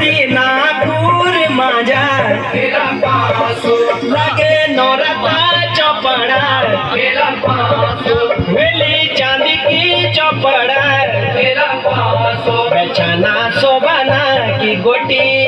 हस्तिनापुर माझ्या लगे नौरता चौपड़ा वेली चांदी की चौपड़ा बेचना सोबाना की गोटी